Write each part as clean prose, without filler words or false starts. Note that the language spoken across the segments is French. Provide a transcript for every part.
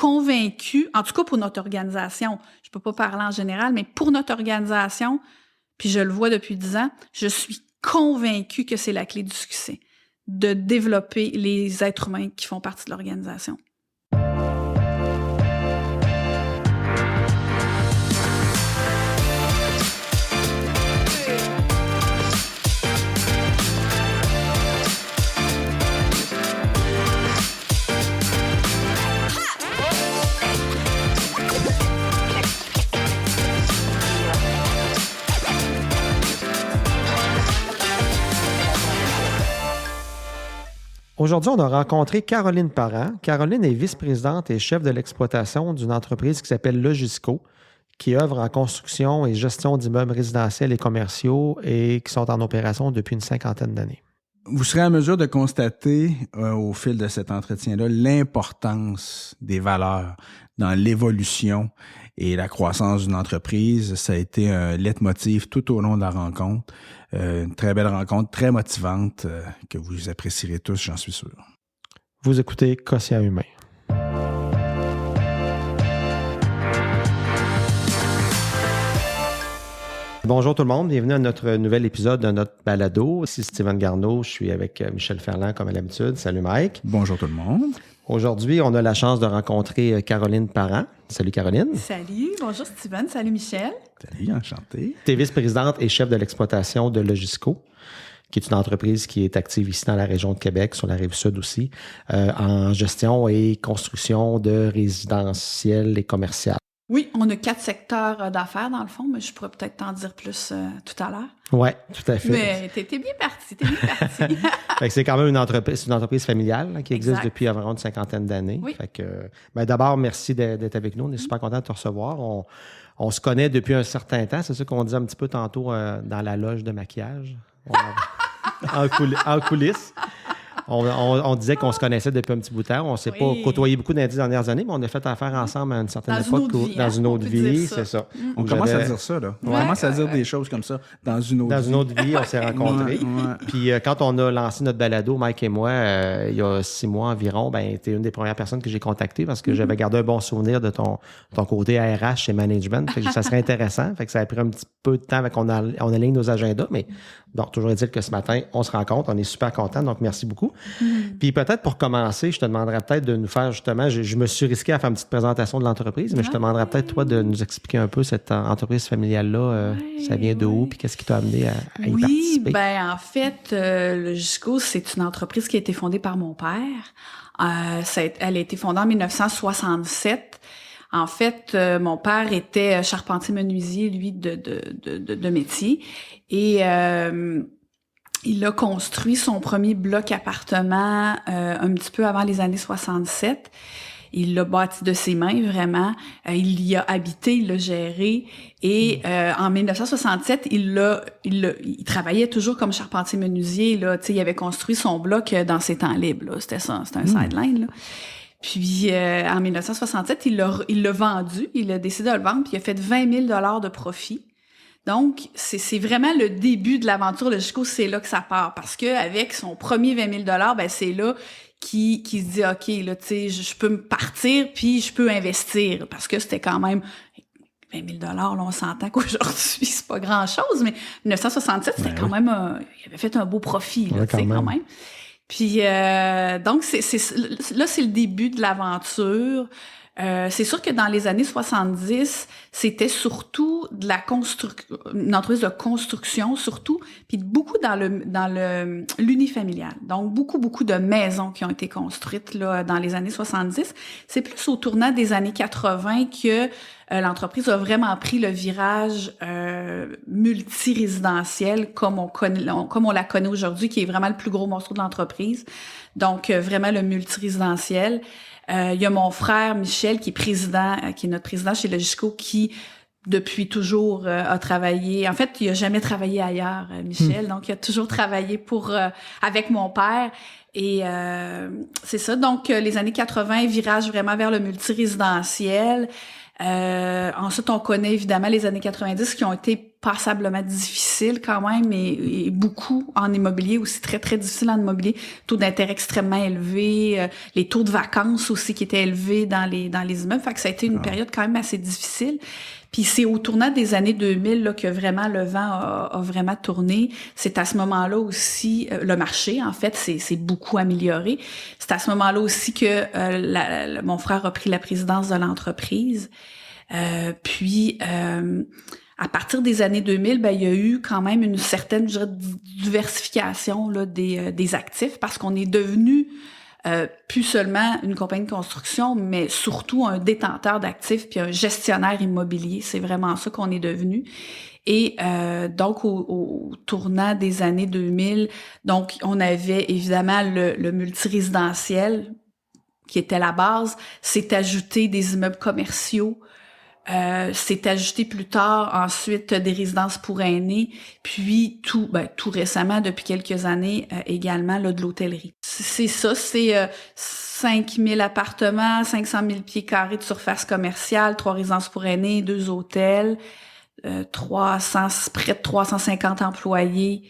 convaincue, en tout cas pour notre organisation, je peux pas parler en général, mais pour notre organisation, puis je le vois depuis 10 ans, je suis convaincue que c'est la clé du succès, de développer les êtres humains qui font partie de l'organisation. Aujourd'hui, on a rencontré Caroline Parent. Caroline est vice-présidente et chef de l'exploitation d'une entreprise qui s'appelle Logisco, qui œuvre en construction et gestion d'immeubles résidentiels et commerciaux et qui sont en opération depuis une 50aine d'années. Vous serez en mesure de constater au fil de cet entretien-là l'importance des valeurs dans l'évolution et la croissance d'une entreprise. Ça a été un leitmotiv tout au long de la rencontre. Une très belle rencontre, très motivante, que vous apprécierez tous, j'en suis sûr. Vous écoutez Quotient Humain. Bonjour tout le monde, bienvenue à notre nouvel épisode de notre balado. Ici Steven Garneau, je suis avec Michel Ferland comme à l'habitude. Salut Mike. Bonjour tout le monde. Aujourd'hui, on a la chance de rencontrer Caroline Parent. Salut Caroline. Salut, bonjour Steven, salut Michel. Salut, enchanté. Tu es vice-présidente et chef de l'exploitation de Logisco, qui est une entreprise qui est active ici dans la région de Québec, sur la Rive-Sud aussi, en gestion et construction de résidentiels et commerciales. Oui, on a 4 secteurs d'affaires dans le fond, mais je pourrais peut-être t'en dire plus tout à l'heure. Oui, tout à fait. Mais t'es bien parti, Fait que c'est quand même une entreprise familiale là, qui existe Exact. depuis environ une 50aine d'années. Oui. Fait que, d'abord, merci d'être avec nous. On est super content de te recevoir. On se connaît depuis un certain temps. C'est ça qu'on disait un petit peu tantôt dans la loge de maquillage. En coulisses. On disait qu'on se connaissait depuis un petit bout de temps. On ne s'est pas côtoyé beaucoup dans les 10 dernières années, mais on a fait affaire ensemble à une certaine époque. Dans une autre vie, c'est ça. On commence à dire ça, là. On commence à dire des choses comme ça. Dans une autre vie, on s'est rencontrés. Puis quand on a lancé notre balado, Mike et moi, il y a 6 mois environ, tu es une des premières personnes que j'ai contactées parce que j'avais gardé un bon souvenir de ton côté RH et management. Fait que ça serait intéressant. Fait que ça a pris un petit peu de temps avec qu'on aligne nos agendas, mais bon, toujours est-il que ce matin, on se rencontre. On est super contents, donc merci beaucoup. Puis peut-être pour commencer, je te demanderais peut-être de nous faire justement, je me suis risqué à faire une petite présentation de l'entreprise, mais je te demanderais peut-être toi de nous expliquer un peu cette entreprise familiale-là, ça vient de où, puis qu'est-ce qui t'a amené à y participer? Oui, en fait, Logisco, c'est une entreprise qui a été fondée par mon père. Elle a été fondée en 1967. En fait, mon père était charpentier-menuisier, lui, de métier. Et il a construit son premier bloc appartement un petit peu avant les années 67. Il l'a bâti de ses mains, vraiment. Il y a habité, il l'a géré. Et en 1967, il travaillait toujours comme charpentier-menuisier. Là, il avait construit son bloc dans ses temps libres. Là. C'était ça, c'était un sideline. Là. Puis en 1967, il l'a vendu. Il a décidé de le vendre, puis il a fait 20 000 $ de profit. Donc, c'est vraiment le début de l'aventure Logisco, c'est là que ça part. Parce que avec son premier 20 000 $, c'est là qu'il se dit, OK, là, tu sais, je peux me partir, puis je peux investir. Parce que c'était quand même 20 000 $, là, on s'entend qu'aujourd'hui, c'est pas grand-chose, mais 1967, c'était quand même, il avait fait un beau profit, là, tu sais, quand même. Puis, donc, là, c'est le début de l'aventure. C'est sûr que dans les années 70, c'était surtout de une entreprise de construction surtout, puis beaucoup dans l'unifamilial. Donc beaucoup de maisons qui ont été construites là dans les années 70. C'est plus au tournant des années 80 que l'entreprise a vraiment pris le virage multirésidentiel comme on la connaît aujourd'hui, qui est vraiment le plus gros morceau de l'entreprise. Donc vraiment le multirésidentiel. Il y a mon frère Michel qui est notre président chez Logisco, qui depuis toujours a travaillé. En fait, il a jamais travaillé ailleurs, Michel. Donc, il a toujours travaillé avec mon père. Et c'est ça. Donc, les années 80, virage vraiment vers le multirésidentiel. Ensuite, on connaît évidemment les années 90 qui ont été passablement difficile quand même et beaucoup en immobilier aussi, très, très difficile en immobilier. Taux d'intérêt extrêmement élevé, les taux de vacances aussi qui étaient élevés dans les immeubles. Fait que ça a été une période quand même assez difficile. Puis c'est au tournant des années 2000 là, que vraiment le vent a vraiment tourné. C'est à ce moment-là aussi, le marché, en fait, c'est beaucoup amélioré. C'est à ce moment-là aussi que mon frère a pris la présidence de l'entreprise. Puis à partir des années 2000, il y a eu quand même une certaine, je dirais, diversification là, des actifs parce qu'on est devenu plus seulement une compagnie de construction, mais surtout un détenteur d'actifs puis un gestionnaire immobilier. C'est vraiment ça qu'on est devenu. Et donc, au tournant des années 2000, donc on avait évidemment le multirésidentiel qui était la base. C'est ajouté des immeubles commerciaux. C'est ajouté plus tard ensuite des résidences pour aînés, puis tout récemment, depuis quelques années, également là, de l'hôtellerie. C'est ça, c'est 5000 appartements, 500 000 pieds carrés de surface commerciale, 3 résidences pour aînés, 2 hôtels, près de 350 employés.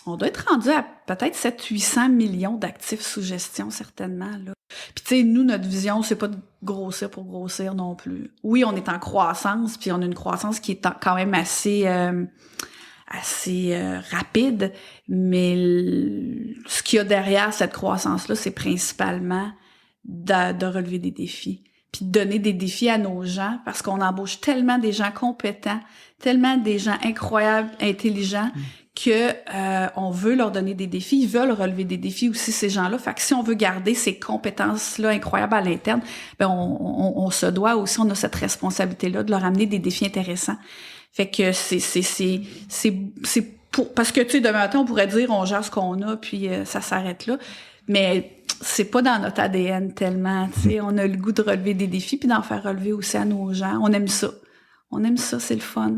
On doit être rendu à peut-être 700-800 millions d'actifs sous gestion, certainement, là. Puis tu sais, nous, notre vision, c'est pas de grossir pour grossir non plus. Oui, on est en croissance, puis on a une croissance qui est quand même assez rapide, mais ce qu'il y a derrière cette croissance-là, c'est principalement de relever des défis, puis de donner des défis à nos gens, parce qu'on embauche tellement des gens compétents, tellement des gens incroyables, intelligents, que on veut leur donner des défis, ils veulent relever des défis aussi, ces gens-là. Fait que si on veut garder ces compétences-là incroyables à l'interne, on se doit aussi, on a cette responsabilité-là de leur amener des défis intéressants. Fait que c'est pour, parce que tu sais, demain matin, on pourrait dire on gère ce qu'on a, puis ça s'arrête là. Mais c'est pas dans notre ADN tellement, tu sais. On a le goût de relever des défis puis d'en faire relever aussi à nos gens. On aime ça. C'est le fun.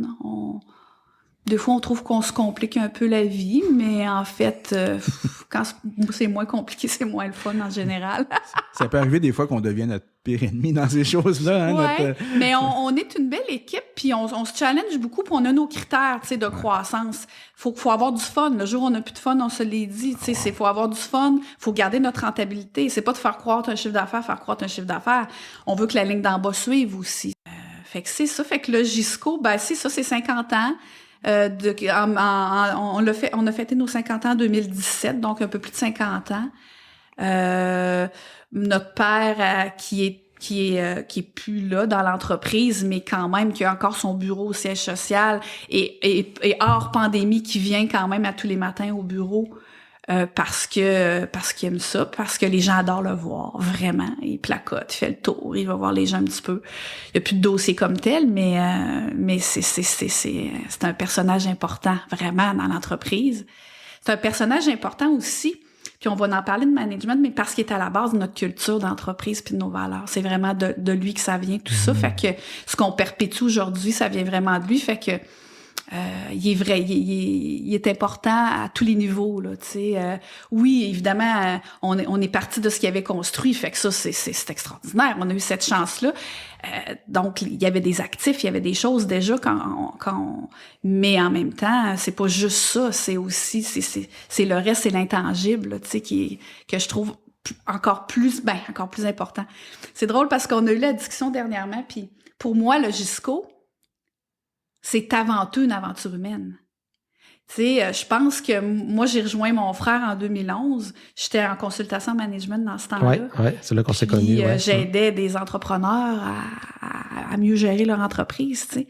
Des fois, on trouve qu'on se complique un peu la vie, mais en fait, quand c'est moins compliqué, c'est moins le fun en général. Ça peut arriver des fois qu'on devient notre pire ennemi dans ces choses-là. Hein, ouais, mais on est une belle équipe, puis on se challenge beaucoup, puis on a nos critères, tu sais, de croissance. Faut avoir du fun. Le jour où on n'a plus de fun, on se l'est dit, tu sais, faut avoir du fun, faut garder notre rentabilité. C'est pas de faire croître un chiffre d'affaires, On veut que la ligne d'en bas suive aussi. Fait que c'est ça. Fait que le Gisco, c'est ça, c'est 50 ans. On a fêté nos 50 ans en 2017, donc un peu plus de 50 ans. Notre père qui est plus là dans l'entreprise, mais quand même qui a encore son bureau au siège social et hors pandémie qui vient quand même à tous les matins au bureau. Parce qu'il aime ça, parce que les gens adorent le voir, vraiment. Il placote, il fait le tour, il va voir les gens un petit peu. Il n'y a plus de dossier comme tel, mais c'est un personnage important, vraiment, dans l'entreprise. C'est un personnage important aussi, puis on va en parler de management, mais parce qu'il est à la base de notre culture d'entreprise puis de nos valeurs. C'est vraiment de lui que ça vient, tout ça. Fait que ce qu'on perpétue aujourd'hui, ça vient vraiment de lui. Fait que il est vrai, il est important à tous les niveaux là, tu sais. Oui, évidemment, on est parti de ce qu'il avait construit, fait que ça c'est extraordinaire. On a eu cette chance-là. Donc il y avait des actifs, il y avait des choses déjà mais en même temps, c'est pas juste ça, c'est aussi c'est le reste, c'est l'intangible, tu sais, que je trouve encore plus important. C'est drôle parce qu'on a eu la discussion dernièrement, puis pour moi le Gisco, c'est avant tout une aventure humaine. Tu sais, je pense que moi, j'ai rejoint mon frère en 2011. J'étais en consultation management dans ce temps-là. Oui, c'est là qu'on s'est connus. J'aidais des entrepreneurs à mieux gérer leur entreprise, tu sais.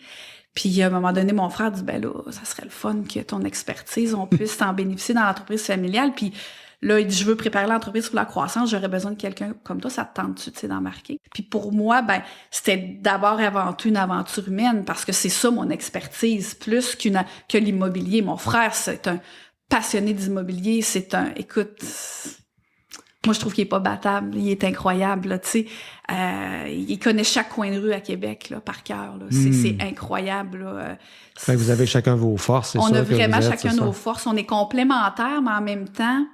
Puis, à un moment donné, mon frère dit, là, ça serait le fun que ton expertise, on puisse en bénéficier dans l'entreprise familiale. Puis, là, il dit, je veux préparer l'entreprise pour la croissance, j'aurais besoin de quelqu'un comme toi, ça te tente-tu, tu sais, d'embarquer? Puis pour moi, c'était d'abord avant tout une aventure humaine, parce que c'est ça mon expertise, plus que l'immobilier. Mon frère, c'est un passionné d'immobilier, écoute, moi, je trouve qu'il est pas battable, il est incroyable, là, tu sais. Il connaît chaque coin de rue à Québec, là, par cœur, là. C'est incroyable, là. Fait que vous avez chacun vos forces, c'est ça? On a vraiment chacun nos forces, on est complémentaires, mais en même temps,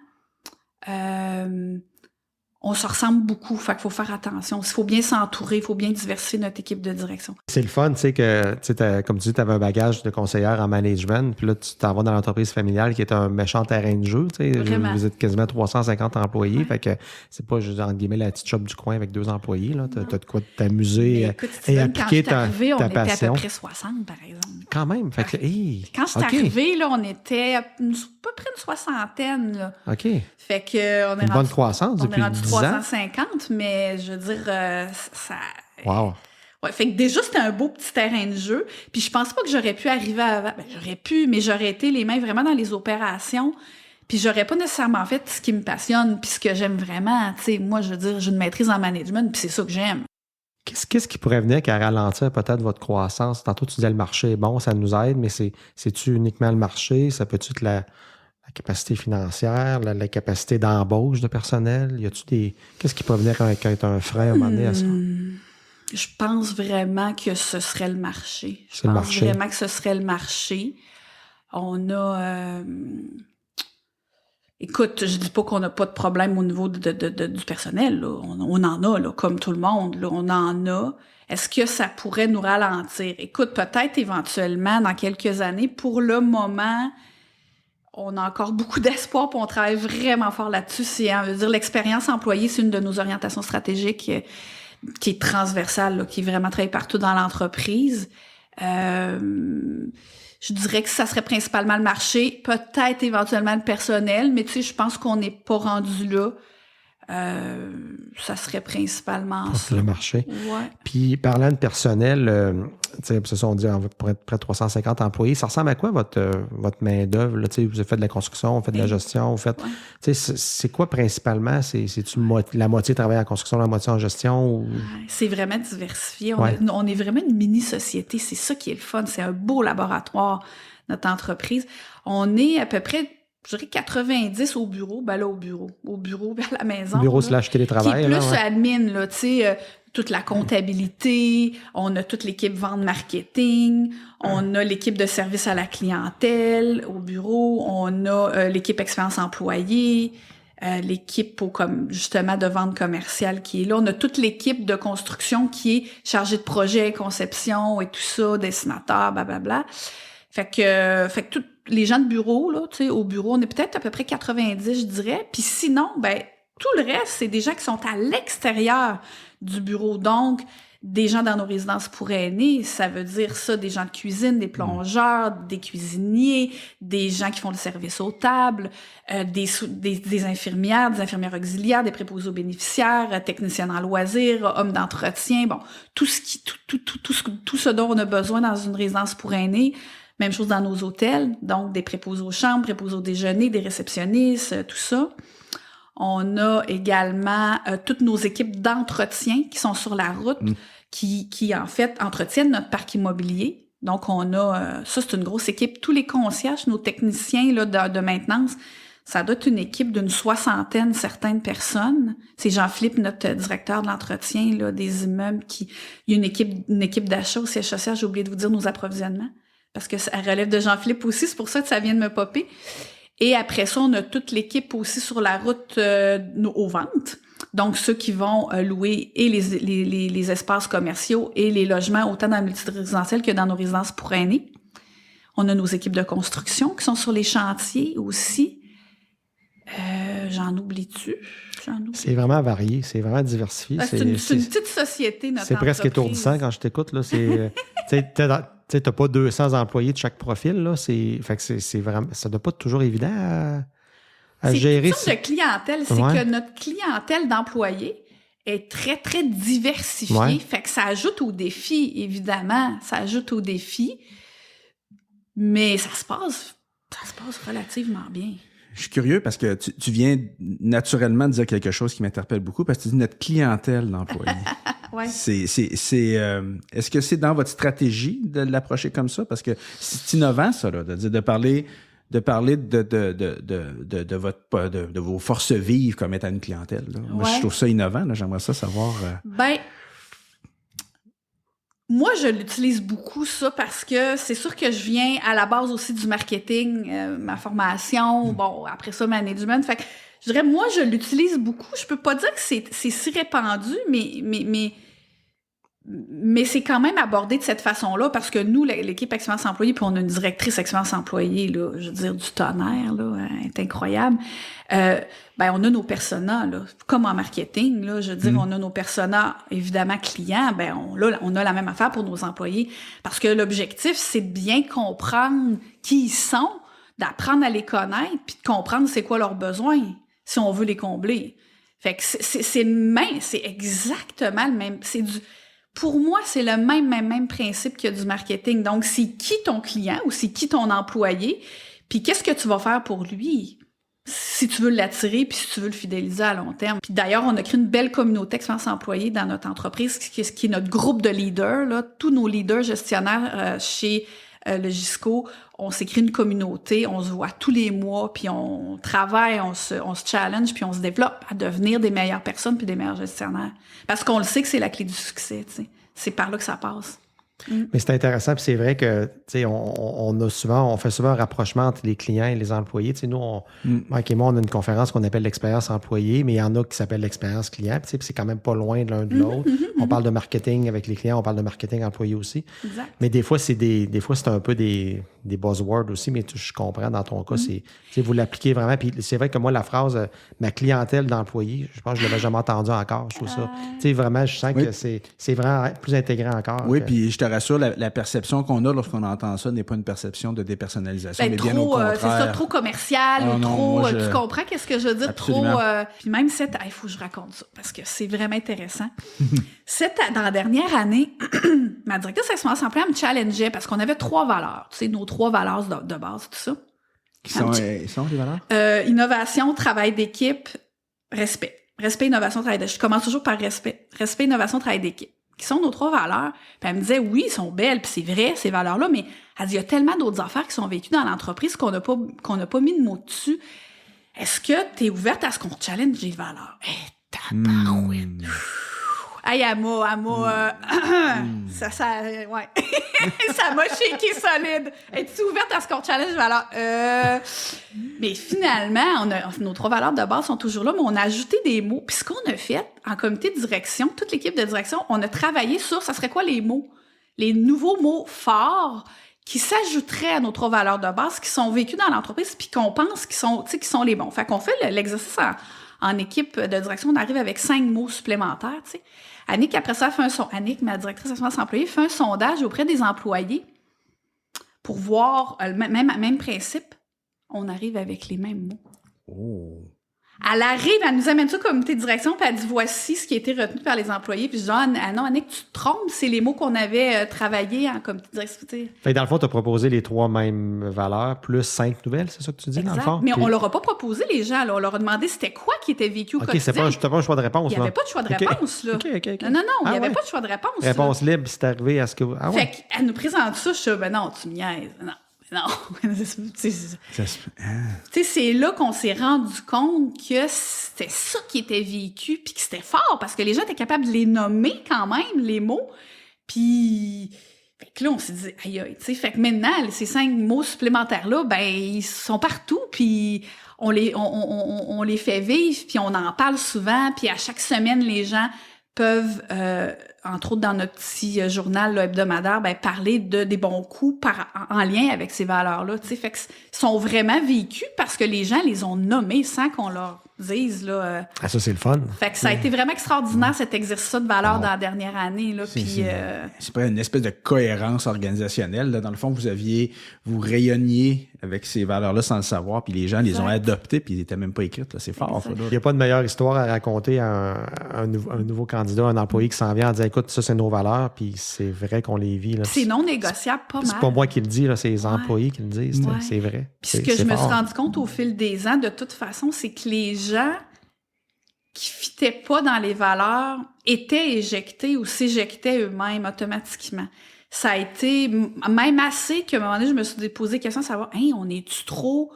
on se ressemble beaucoup, fait qu'il faut faire attention. Il faut bien s'entourer, il faut bien diversifier notre équipe de direction. C'est le fun, tu sais, que, comme tu dis, tu avais un bagage de conseillère en management, puis là, tu t'en vas dans l'entreprise familiale qui est un méchant terrain de jeu, tu sais. Vous êtes quasiment 350 employés, fait que c'est pas juste, entre guillemets, la petite shop du coin avec 2 employés, là. T'as de quoi t'amuser et appliquer ta passion. On était à peu près 60, par exemple. Quand même, fait que, quand je suis arrivée, là, on était à peu près une soixantaine, là. OK. Fait que, on est une bonne croissance depuis 10 ans. On est rendu 350, mais je veux dire, ça... Wow. Ouais, fait que déjà, c'était un beau petit terrain de jeu. Puis je pense pas que j'aurais pu arriver avant. Ben, j'aurais pu, mais j'aurais été les mains vraiment dans les opérations. Puis j'aurais pas nécessairement fait ce qui me passionne, puis ce que j'aime vraiment. Tu sais, moi, je veux dire, j'ai une maîtrise en management, puis c'est ça que j'aime. Qu'est-ce qui pourrait venir qu'à ralentir peut-être votre croissance? Tantôt, tu disais le marché est bon, ça nous aide, mais c'est-tu uniquement le marché? Ça peut être la capacité financière, la capacité d'embauche de personnel? Y a-tu qu'est-ce qui peut venir être un frein à un moment donné à ça? Je pense vraiment que ce serait le marché. C'est le marché. Vraiment que ce serait le marché. On a... Écoute, je dis pas qu'on n'a pas de problème au niveau du personnel. Là. On en a, là, comme tout le monde. Là, on en a. Est-ce que ça pourrait nous ralentir? Écoute, peut-être éventuellement dans quelques années. Pour le moment, on a encore beaucoup d'espoir puis on travaille vraiment fort là-dessus. L'expérience employée, c'est une de nos orientations stratégiques qui est transversale, là, qui est vraiment travaillée partout dans l'entreprise. Je dirais que ça serait principalement le marché, peut-être éventuellement le personnel, mais tu sais, je pense qu'on n'est pas rendu là. Ça serait principalement ça. Le marché. Ouais. Puis, parlant de personnel, c'est ça, on dit pour être près de 350 employés, ça ressemble à quoi votre main-d'œuvre? Vous avez fait de la construction, vous faites de la gestion, vous faites. C'est quoi principalement? C'est-tu la moitié travaille en construction, la moitié en gestion? Ou... C'est vraiment diversifié. On est vraiment une mini-société. C'est ça qui est le fun. C'est un beau laboratoire, notre entreprise. On est à peu près, je dirais 90 au bureau, au bureau vers la maison. Bureau / télétravail. Qui est plus admin, là, tu sais, toute la comptabilité, on a toute l'équipe vente marketing, on a l'équipe de service à la clientèle au bureau, on a l'équipe expérience employée, l'équipe justement de vente commerciale qui est là. On a toute l'équipe de construction qui est chargée de projet, conception et tout ça, dessinateur, blablabla. Fait que toutes les gens de bureau, là, tu sais, au bureau, on est peut-être à peu près 90, je dirais. Puis sinon, tout le reste, c'est des gens qui sont à l'extérieur du bureau. Donc, des gens dans nos résidences pour aînés, ça veut dire ça, des gens de cuisine, des plongeurs, des cuisiniers, des gens qui font le service aux tables, des infirmières, des infirmières auxiliaires, des préposés aux bénéficiaires, techniciens en loisirs, hommes d'entretien, bon, tout ce dont on a besoin dans une résidence pour aînés. Même chose dans nos hôtels, donc des préposés aux chambres, préposés au déjeuner, des réceptionnistes, tout ça. On a également toutes nos équipes d'entretien qui sont sur la route, qui en fait entretiennent notre parc immobilier. Donc on a, ça c'est une grosse équipe. Tous les concierges, nos techniciens là, de maintenance, ça doit être une équipe d'une 60aine, certaines personnes. C'est Jean-Philippe, notre directeur de l'entretien là, des immeubles, il y a une équipe d'achat au siège social, j'ai oublié de vous dire nos approvisionnements. Parce que ça relève de Jean-Philippe aussi, c'est pour ça que ça vient de me popper. Et après ça, on a toute l'équipe aussi sur la route aux ventes. Donc, ceux qui vont louer et les espaces commerciaux et les logements, autant dans le multirésidentiel que dans nos résidences pour aînés. On a nos équipes de construction qui sont sur les chantiers aussi. J'en oublie-tu? C'est vraiment varié, c'est vraiment diversifié. C'est une petite société, notre C'est presque étourdissant quand je t'écoute. Là. Tu n'as pas 200 employés de chaque profil. Là. Fait que c'est vraiment, ça ne doit pas être toujours évident à gérer. C'est une sorte de clientèle. C'est que notre clientèle d'employés est très, très diversifiée. Ouais. Fait que ça ajoute au défi, évidemment. Ça ajoute au défi. Mais ça se passe relativement bien. Je suis curieux parce que tu viens naturellement de dire quelque chose qui m'interpelle beaucoup parce que tu dis notre clientèle d'employés. Ouais. Est-ce que c'est dans votre stratégie de l'approcher comme ça? Parce que c'est innovant, ça, là, de parler de vos forces vives comme étant une clientèle. Là. Moi, je trouve ça innovant. Là. J'aimerais ça savoir. Moi, je l'utilise beaucoup, ça, parce que c'est sûr que je viens à la base aussi du marketing, ma formation, bon, après ça, management. Fait que je dirais, moi, je l'utilise beaucoup. Je peux pas dire que c'est si répandu, mais c'est quand même abordé de cette façon-là parce que nous, l'équipe Expérience Employée, puis on a une directrice Expérience Employée, là, je veux dire, du tonnerre, là, elle est incroyable. On a nos personas, là, comme en marketing, là, je veux dire, on a nos personas, évidemment, clients, on a la même affaire pour nos employés parce que l'objectif, c'est de bien comprendre qui ils sont, d'apprendre à les connaître, puis de comprendre c'est quoi leurs besoins, si on veut les combler. Fait que c'est exactement le même, pour moi, c'est le même principe que du marketing. Donc, c'est qui ton client ou c'est qui ton employé, puis qu'est-ce que tu vas faire pour lui si tu veux l'attirer puis si tu veux le fidéliser à long terme. Puis d'ailleurs, on a créé une belle communauté Expérience Employée dans notre entreprise, qui est notre groupe de leaders, là, tous nos leaders gestionnaires chez le Gisco. On s'est créé une communauté, on se voit tous les mois, puis on travaille, on se challenge, puis on se développe à devenir des meilleures personnes puis des meilleurs gestionnaires. Parce qu'on le sait que c'est la clé du succès, tu sais. C'est par là que ça passe. Mais c'est intéressant, puis c'est vrai que, tu sais, on fait souvent un rapprochement entre les clients et les employés. Tu sais, nous, Mike et moi, on a une conférence qu'on appelle l'expérience employé, mais il y en a qui s'appelle l'expérience client, puis c'est quand même pas loin de l'un de l'autre. On parle de marketing avec les clients, on parle de marketing employé aussi. Exact. Mais des fois, c'est un peu des buzzwords aussi, mais je comprends dans ton cas, c'est, tu sais, vous l'appliquez vraiment. Puis c'est vrai que moi, la phrase ma clientèle d'employés, je pense que je l'avais jamais entendu encore. Je trouve ça. Tu sais, vraiment, je sens que c'est vraiment plus intégré encore. Oui, puis je te rassure, la perception qu'on a lorsqu'on entend ça n'est pas une perception de dépersonnalisation, mais bien au contraire. C'est ça, trop commercial, tu comprends qu'est-ce que je veux dire? Absolument. Puis même il faut que je raconte ça, parce que c'est vraiment intéressant. Dans la dernière année, ma directrice Expérience Employée me challengeait parce qu'on avait 3 valeurs, tu sais, nos 3 valeurs de base, tout ça. Qui sont les valeurs? Innovation, travail d'équipe, respect. Respect, innovation, travail d'équipe. Je commence toujours par respect. Respect, innovation, travail d'équipe. Qui sont nos 3 valeurs. Puis elle me disait, oui, ils sont belles, puis c'est vrai, ces valeurs-là, mais elle dit, il y a tellement d'autres affaires qui sont vécues dans l'entreprise qu'on n'a pas mis de mots dessus. Est-ce que tu es ouverte à ce qu'on challenge les valeurs? Tabarouette. Hey, elle m'a ça m'a shaké solide. Es-tu ouverte à ce qu'on challenge les valeurs? Mais finalement, nos 3 valeurs de base sont toujours là, mais on a ajouté des mots. Puis ce qu'on a fait en comité de direction, toute l'équipe de direction, on a travaillé sur, ça serait quoi les mots? Les nouveaux mots forts qui s'ajouteraient à nos 3 valeurs de base, qui sont vécues dans l'entreprise, puis qu'on pense qui sont les bons. Fait qu'on fait l'exercice en équipe de direction, on arrive avec 5 mots supplémentaires, tu sais. Annick, après ça, Annick, ma directrice Expérience Employée, fait un sondage auprès des employés pour voir le même principe. On arrive avec les mêmes mots. Oh. Elle nous amène ça au comité de direction, puis elle dit, voici ce qui a été retenu par les employés. Puis je dis, non, Annick, tu te trompes, c'est les mots qu'on avait travaillés en comité de direction. Fait que dans le fond, tu as proposé les 3 mêmes valeurs, plus 5 nouvelles, c'est ça que tu dis, exact. Dans le fond? Mais on leur a pas proposé, les gens, là. On leur a demandé c'était quoi qui était vécu au quotidien. C'était pas un choix de réponse, Il n'y avait pas de choix de réponse, là. OK. Non, il n'y avait pas de choix de réponse. Réponse libre, c'est arrivé à ce que... Ah ouais. Fait qu'elle nous présente ça, je suis non, tu me niaises. Non. Tu sais, c'est là qu'on s'est rendu compte que c'était ça qui était vécu, puis que c'était fort, parce que les gens étaient capables de les nommer quand même, les mots. Puis, fait que là, on s'est dit, aïe, tu sais, fait que maintenant, ces 5 mots supplémentaires-là, ils sont partout, puis on les fait vivre, puis on en parle souvent, puis à chaque semaine, les gens peuvent, entre autres dans notre petit journal là, hebdomadaire, parler des bons coups en lien avec ces valeurs-là. Tu sais, fait que sont vraiment vécus parce que les gens les ont nommés sans qu'on leur dise là. Ça c'est le fun. Fait que ça a été vraiment extraordinaire cet exercice de valeurs dans la dernière année là. C'est pas une espèce de cohérence organisationnelle. Là. Dans le fond, vous rayonniez avec ces valeurs-là sans le savoir, puis les gens les ont adoptées, puis ils n'étaient même pas écrites. Là. C'est fort. Ça, il n'y a pas de meilleure histoire à raconter à un nouveau candidat, un employé qui s'en vient en disant écoute, ça c'est nos valeurs, puis c'est vrai qu'on les vit. Là. C'est non négociable, pas mal. C'est pas moi qui le dis, là, c'est les employés qui le disent. C'est vrai. Puis ce que je me suis rendu compte au fil des ans, de toute façon, c'est que les gens qui fitaient pas dans les valeurs étaient éjectés ou s'éjectaient eux-mêmes automatiquement. Ça a été même assez qu'à un moment donné, je me suis posé la question de savoir, on est-tu trop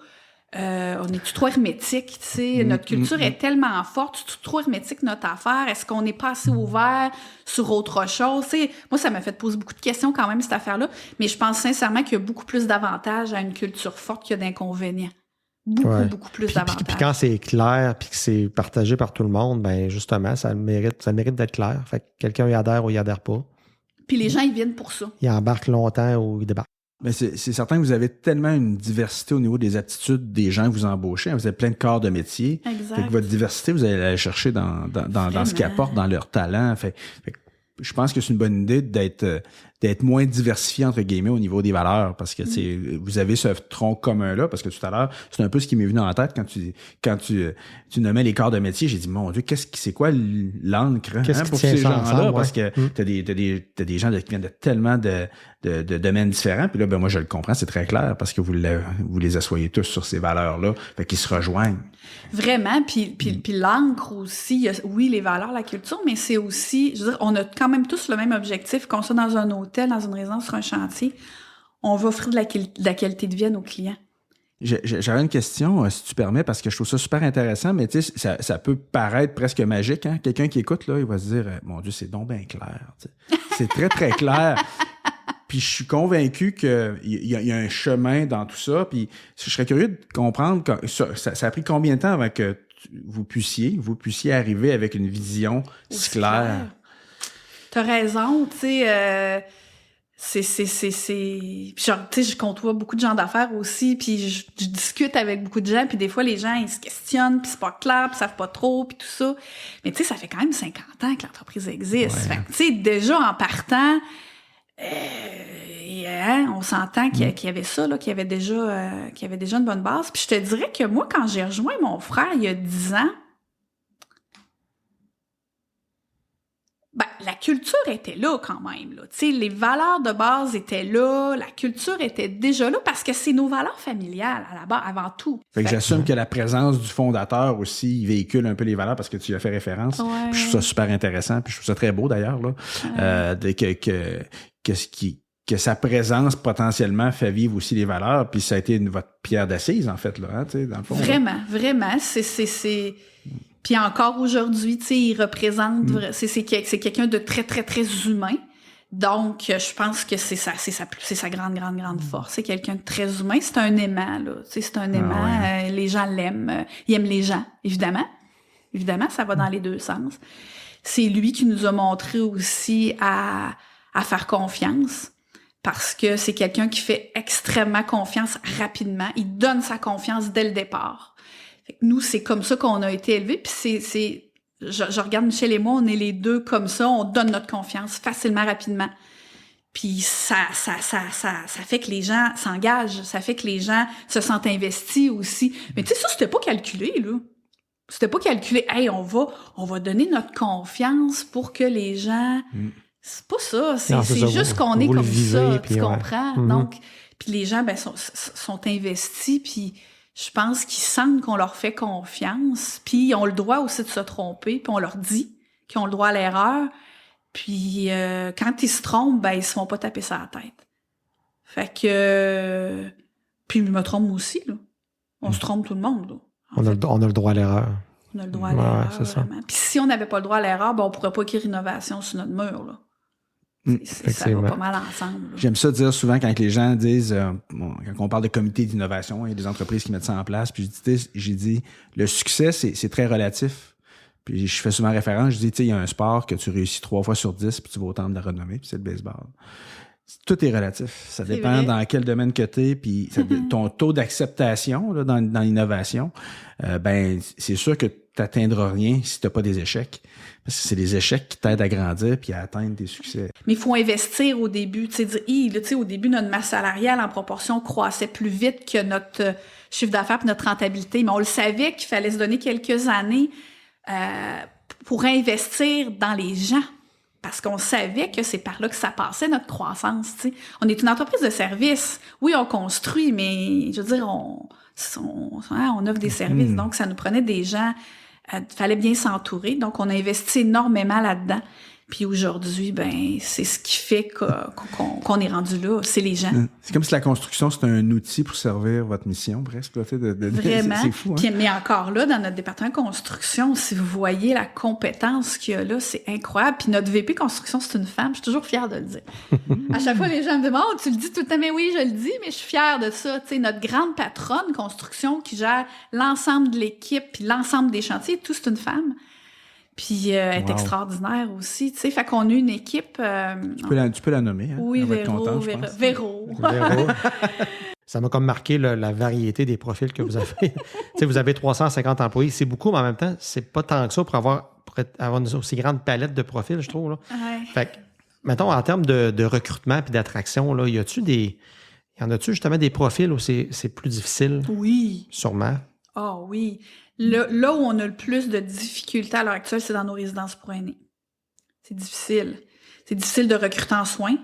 hermétique, tu sais, notre culture est tellement forte, c'est trop hermétique notre affaire, est-ce qu'on n'est pas assez ouvert sur autre chose, tu sais, moi ça m'a fait poser beaucoup de questions quand même cette affaire-là, mais je pense sincèrement qu'il y a beaucoup plus d'avantages à une culture forte que d'inconvénients. beaucoup plus d'avantages. Puis quand c'est clair puis que c'est partagé par tout le monde, ben justement, ça mérite d'être clair. Fait que quelqu'un y adhère ou y adhère pas. Puis les gens, ils viennent pour ça. Ils embarquent longtemps ou ils débarquent. Mais c'est certain que vous avez tellement une diversité au niveau des aptitudes des gens que vous embauchez. Vous avez plein de corps de métier. Exact. Fait que votre diversité, vous allez la chercher dans ce qu'ils apportent, dans leur talent. Fait que je pense que c'est une bonne idée d'être moins diversifié, entre guillemets, au niveau des valeurs, parce que vous avez ce tronc commun-là, parce que tout à l'heure, c'est un peu ce qui m'est venu dans la tête quand tu nommais les corps de métier. J'ai dit, mon Dieu, c'est quoi l'encre pour ces gens-là? Parce que t'as des gens qui viennent de tellement de domaines différents. Puis là, ben moi, je le comprends, c'est très clair, parce que vous les asseyez tous sur ces valeurs-là, fait qu'ils se rejoignent. Vraiment, puis l'encre aussi, il y a, oui, les valeurs, la culture, mais c'est aussi, je veux dire, on a quand même tous le même objectif, qu'on soit dans un hôtel, dans une résidence, sur un chantier, on va offrir de la qualité de vie à nos clients. J'aurais une question, si tu permets, parce que je trouve ça super intéressant, mais tu sais, ça peut paraître presque magique, hein? Quelqu'un qui écoute, là, il va se dire, mon Dieu, c'est donc bien clair. C'est très, très clair. Puis je suis convaincu qu'il y a un chemin dans tout ça. Puis je serais curieux de comprendre ça a pris combien de temps avant que vous puissiez arriver avec une vision si claire. T'as raison, tu sais, puis genre, tu sais, je côtoie beaucoup de gens d'affaires aussi, puis je discute avec beaucoup de gens, puis des fois les gens ils se questionnent, puis c'est pas clair, puis ils savent pas trop, puis tout ça. Mais tu sais, ça fait quand même 50 ans que l'entreprise existe. Ouais. Fait que, tu sais, déjà en partant, on s'entend qu'il y avait ça, là, qu'il y avait déjà une bonne base. Puis je te dirais que moi, quand j'ai rejoint mon frère il y a 10 ans, ben, la culture était là quand même, là. Tu sais, les valeurs de base étaient là, la culture était déjà là parce que c'est nos valeurs familiales à la base, avant tout. Fait que j'assume que la présence du fondateur aussi, il véhicule un peu les valeurs parce que tu y as fait référence. Ouais. Puis je trouve ça super intéressant, puis je trouve ça très beau d'ailleurs, là. Que sa présence potentiellement fait vivre aussi les valeurs, puis ça a été votre pierre d'assise, en fait, là, hein, tu sais, dans le fond. Vraiment, c'est... Puis encore aujourd'hui, tu sais, il représente... C'est quelqu'un de très, très, très humain. Donc, je pense que c'est sa grande force. C'est quelqu'un de très humain. C'est un aimant, là. Tu sais, c'est un aimant. Ouais. Les gens l'aiment. Il aime les gens, évidemment. Évidemment, ça va dans les deux sens. C'est lui qui nous a montré aussi à faire confiance. Parce que c'est quelqu'un qui fait extrêmement confiance rapidement. Il donne sa confiance dès le départ. Fait que nous, c'est comme ça qu'on a été élevés. Puis je regarde Michel et moi, on est les deux comme ça. On donne notre confiance facilement, rapidement. Puis ça fait que les gens s'engagent. Ça fait que les gens se sentent investis aussi. Mais tu sais, ça, c'était pas calculé, là. C'était pas calculé. Hey, on va donner notre confiance pour que les gens... C'est pas ça, c'est juste qu'on est comme ça, tu comprends? Donc, puis les gens, ben, sont investis, puis je pense qu'ils sentent qu'on leur fait confiance, puis ils ont le droit aussi de se tromper, puis on leur dit qu'ils ont le droit à l'erreur, puis quand ils se trompent, ben, ils se font pas taper sur la tête. Fait que... puis je me trompe aussi, là. On se trompe tout le monde, là. On a le droit à l'erreur. On a le droit à l'erreur, c'est ça. Puis si on n'avait pas le droit à l'erreur, ben, on pourrait pas écrire innovation sur notre mur, là. Ça va pas mal ensemble. Là. J'aime ça dire souvent quand les gens disent, quand on parle de comité d'innovation, il y a des entreprises qui mettent ça en place, puis j'ai dit, le succès, c'est très relatif. Puis je fais souvent référence, je dis, tu sais, il y a un sport que tu réussis 3 fois sur 10, puis tu vas au temple de la renommée, puis c'est le baseball. Tout est relatif. Ça dépend vrai. Dans quel domaine que tu es, puis ton taux d'acceptation là, dans l'innovation, ben c'est sûr que tu n'atteindras rien si tu n'as pas des échecs. Parce que c'est les échecs qui t'aident à grandir puis à atteindre tes succès. Mais il faut investir au début. Tu sais, au début, notre masse salariale en proportion croissait plus vite que notre chiffre d'affaires et notre rentabilité. Mais on le savait qu'il fallait se donner quelques années pour investir dans les gens. Parce qu'on savait que c'est par là que ça passait, notre croissance. Tu sais. On est une entreprise de services. Oui, on construit, mais je veux dire, on offre des services. Donc, ça nous prenait des gens... fallait bien s'entourer. Donc, on a investi énormément là-dedans. Puis aujourd'hui, ben c'est ce qui fait qu'on est rendu là, c'est les gens. C'est comme si la construction, c'était un outil pour servir votre mission, presque. Là, Vraiment. C'est fou, hein? Puis, mais encore là, dans notre département de construction, si vous voyez la compétence qu'il y a là, c'est incroyable. Puis notre VP construction, c'est une femme. Je suis toujours fière de le dire. À chaque fois, les gens me demandent, oh, tu le dis tout le temps, mais oui, je le dis, mais je suis fière de ça. Tu sais, notre grande patronne construction qui gère l'ensemble de l'équipe puis l'ensemble des chantiers, tout, c'est une femme. Puis elle est extraordinaire aussi, tu sais. Fait qu'on a une équipe... Tu peux la nommer, hein? Oui, Véro. Ça m'a comme marqué la variété des profils que vous avez. Tu sais, vous avez 350 employés, c'est beaucoup, mais en même temps, c'est pas tant que ça pour avoir une aussi grande palette de profils, je trouve. Là. Ouais. Fait que, mettons, en termes de recrutement puis d'attraction, là, y en a-tu justement des profils où c'est plus difficile? Oui. Sûrement. Ah oui. Là où on a le plus de difficultés à l'heure actuelle, c'est dans nos résidences pour aînés. C'est difficile. C'est difficile de recruter en soins.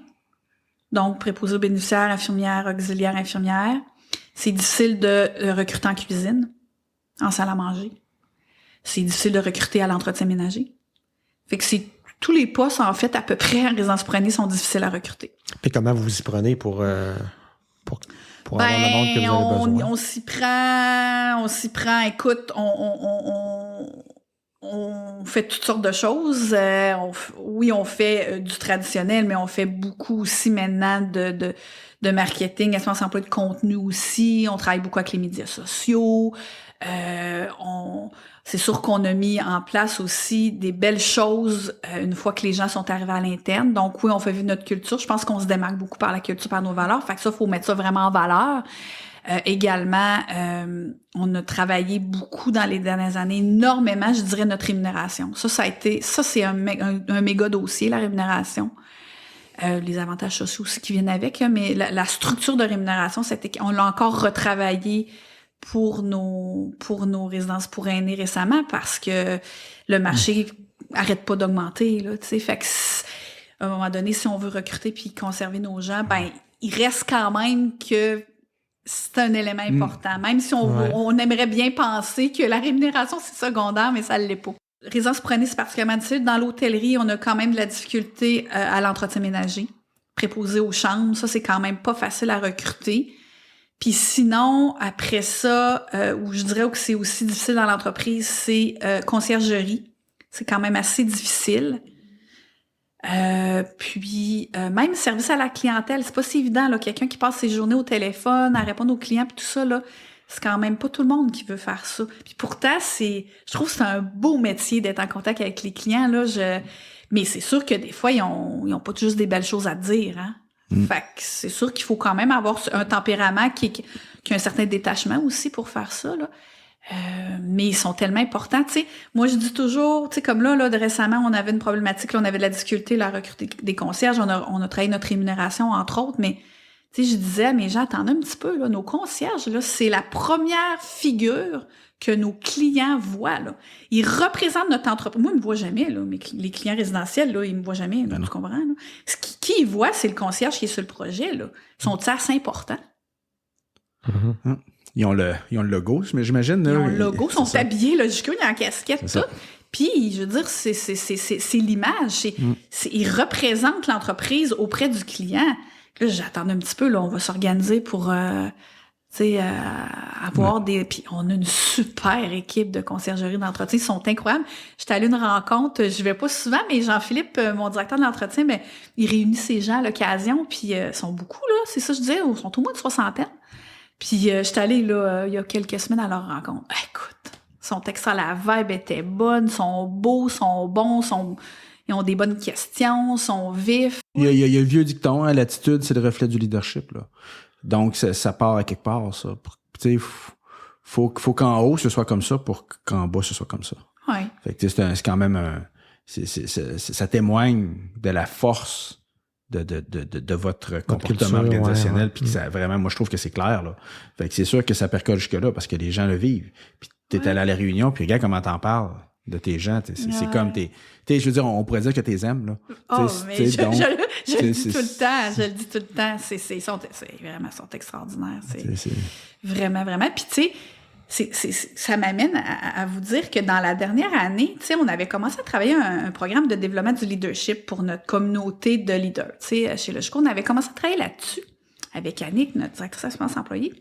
Donc, préposés aux bénéficiaires, infirmières, auxiliaires, infirmières. C'est difficile de recruter en cuisine, en salle à manger. C'est difficile de recruter à l'entretien ménager. Fait que tous les postes, en fait, à peu près en résidence pour aînés sont difficiles à recruter. Puis comment vous vous y prenez pour avoir le monde que vous avez besoin? On s'y prend. Écoute, on fait toutes sortes de choses. On fait du traditionnel, mais on fait beaucoup aussi maintenant de marketing, espace emploi de contenu aussi. On travaille beaucoup avec les médias sociaux. C'est sûr qu'on a mis en place aussi des belles choses une fois que les gens sont arrivés à l'interne. Donc oui, on fait vivre notre culture. Je pense qu'on se démarque beaucoup par la culture, par nos valeurs. Fait que ça, faut mettre ça vraiment en valeur. Également, on a travaillé beaucoup dans les dernières années, énormément, je dirais, notre rémunération. Ça c'est un méga dossier, la rémunération. Les avantages sociaux aussi qui viennent avec, mais la structure de rémunération, on l'a encore retravaillé pour nos résidences pour aînés récemment parce que le marché arrête pas d'augmenter, là, tu sais. Fait que à un moment donné, si on veut recruter puis conserver nos gens, ben il reste quand même que c'est un élément important. Même si on aimerait bien penser que la rémunération, c'est secondaire, mais ça ne l'est pas. Résidence pour aînés, c'est particulièrement difficile. Dans l'hôtellerie, on a quand même de la difficulté à l'entretien ménager. Préposé aux chambres, ça, c'est quand même pas facile à recruter. Puis sinon, après ça, où je dirais que c'est aussi difficile dans l'entreprise, c'est conciergerie. C'est quand même assez difficile. Puis même service à la clientèle, c'est pas si évident là, quelqu'un qui passe ses journées au téléphone à répondre aux clients puis tout ça là, c'est quand même pas tout le monde qui veut faire ça. Puis pourtant je trouve que c'est un beau métier d'être en contact avec les clients là, mais c'est sûr que des fois ils ont pas juste des belles choses à dire hein. Fait que c'est sûr qu'il faut quand même avoir un tempérament qui a un certain détachement aussi pour faire ça là. Mais ils sont tellement importants, tu sais. Moi, je dis toujours, tu sais, comme là, récemment, on avait une problématique, là, on avait de la difficulté là, à recruter des concierges, on a travaillé notre rémunération, entre autres, mais tu sais, je disais à mes gens, attendez un petit peu, là, nos concierges, là, c'est la première figure que nos clients voient, là. Ils représentent notre entreprise. Moi, ils me voient jamais, là, mais les clients résidentiels, là, ils me voient jamais, là, tu comprends, là. Qui ils voient, c'est le concierge qui est sur le projet, là. Ils sont assez importants. Mm-hmm. Ils ont le logo, mais j'imagine. Ils ont le logo, ils sont habillés, là, jusqu'à il y a en casquette, tout. Puis, je veux dire, c'est l'image. Ils représentent l'entreprise auprès du client. Là, j'attends un petit peu, là, on va s'organiser pour, avoir des... Puis, on a une super équipe de conciergerie d'entretien. Ils sont incroyables. J'étais allée à une rencontre, je vais pas souvent, mais Jean-Philippe, mon directeur de l'entretien, ben, il réunit ces gens à l'occasion, puis ils sont beaucoup, là, c'est ça, je disais, ils sont au moins de 60aine. Puis j'étais allée là il y a quelques semaines à leur rencontre. Écoute, sont extra, la vibe était bonne, sont beaux, sont bons, ils ont des bonnes questions, sont vifs. Il y a le vieux dicton, hein, l'attitude, c'est le reflet du leadership, là. Donc ça part à quelque part, ça. Tu sais, faut qu'en haut ce soit comme ça pour qu'en bas ce soit comme ça. Ouais. Fait que c'est quand même ça témoigne de la force de votre comportement culture, organisationnel, puis que ça vraiment, moi je trouve que c'est clair là. Fait que c'est sûr que ça percole jusque là parce que les gens le vivent. Puis t'es allé à la réunion, puis regarde comment t'en parles de tes gens, c'est comme je veux dire, on pourrait dire que t'es aimes là. Oh, mais je le dis tout le temps, c'est vraiment, sont extraordinaires, c'est vraiment, vraiment. Puis tu sais, ça m'amène à vous dire que dans la dernière année, tu sais, on avait commencé à travailler un programme de développement du leadership pour notre communauté de leaders. Tu sais, chez Logico, on avait commencé à travailler là-dessus avec Annick, notre directrice d'assurance employée.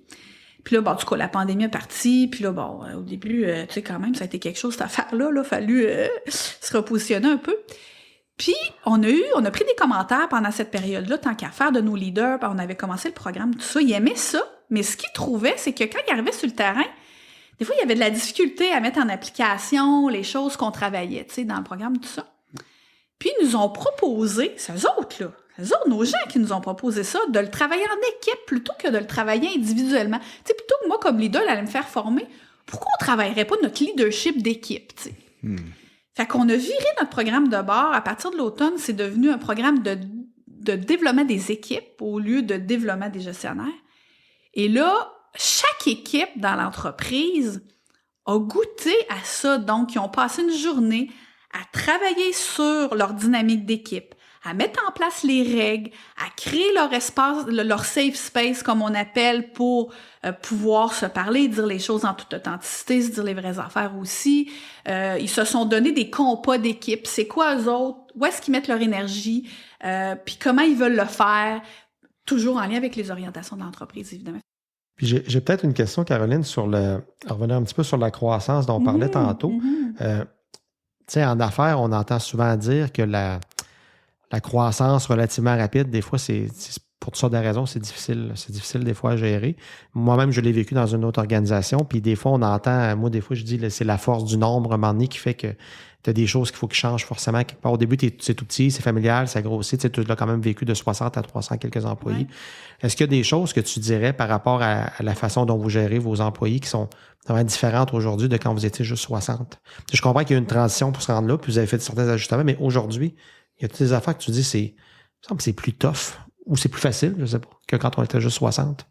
Puis là, bon, du coup, la pandémie est partie. Puis là, bon, au début, tu sais, quand même, ça a été quelque chose, cette affaire-là. Là, fallu se repositionner un peu. Puis, on a pris des commentaires pendant cette période-là, tant qu'à faire de nos leaders. Puis on avait commencé le programme, tout ça. Ils aimaient ça. Mais ce qu'ils trouvaient, c'est que quand ils arrivaient sur le terrain, des fois, il y avait de la difficulté à mettre en application les choses qu'on travaillait, tu sais, dans le programme, tout ça. Puis, ils nous ont proposé, c'est eux autres, nos gens qui nous ont proposé ça, de le travailler en équipe plutôt que de le travailler individuellement. Tu sais, plutôt que moi, comme leader, d'aller me faire former, pourquoi on travaillerait pas notre leadership d'équipe, tu sais? Fait qu'on a viré notre programme de bord. À partir de l'automne, c'est devenu un programme de développement des équipes au lieu de développement des gestionnaires. Et là, chaque équipe dans l'entreprise a goûté à ça. Donc, ils ont passé une journée à travailler sur leur dynamique d'équipe, à mettre en place les règles, à créer leur espace, leur safe space, comme on appelle, pour pouvoir se parler, dire les choses en toute authenticité, se dire les vraies affaires aussi. Ils se sont donné des compas d'équipe. C'est quoi eux autres? Où est-ce qu'ils mettent leur énergie? Puis comment ils veulent le faire? Toujours en lien avec les orientations de l'entreprise, évidemment. Puis j'ai peut-être une question, Caroline, revenir un petit peu sur la croissance dont on parlait tantôt. Tu sais, en affaires, on entend souvent dire que la croissance relativement rapide, des fois, c'est pour toutes sortes de raisons, c'est difficile. C'est difficile des fois à gérer. Moi-même, je l'ai vécu dans une autre organisation, puis des fois, on entend, moi, des fois, je dis, c'est la force du nombre à un moment donné qui fait que tu as des choses qu'il faut qu'ils changent forcément quelque part. Au début, c'est tout petit, c'est familial, ça grossit. Tu l'as quand même vécu de 60 à 300 quelques employés. Ouais. Est-ce qu'il y a des choses que tu dirais par rapport à la façon dont vous gérez vos employés qui sont vraiment différentes aujourd'hui de quand vous étiez juste 60? Je comprends qu'il y a une transition pour se rendre là, puis vous avez fait certains ajustements, mais aujourd'hui, il y a toutes des affaires que tu dis, c'est plus tough ou c'est plus facile, je sais pas, que quand on était juste 60?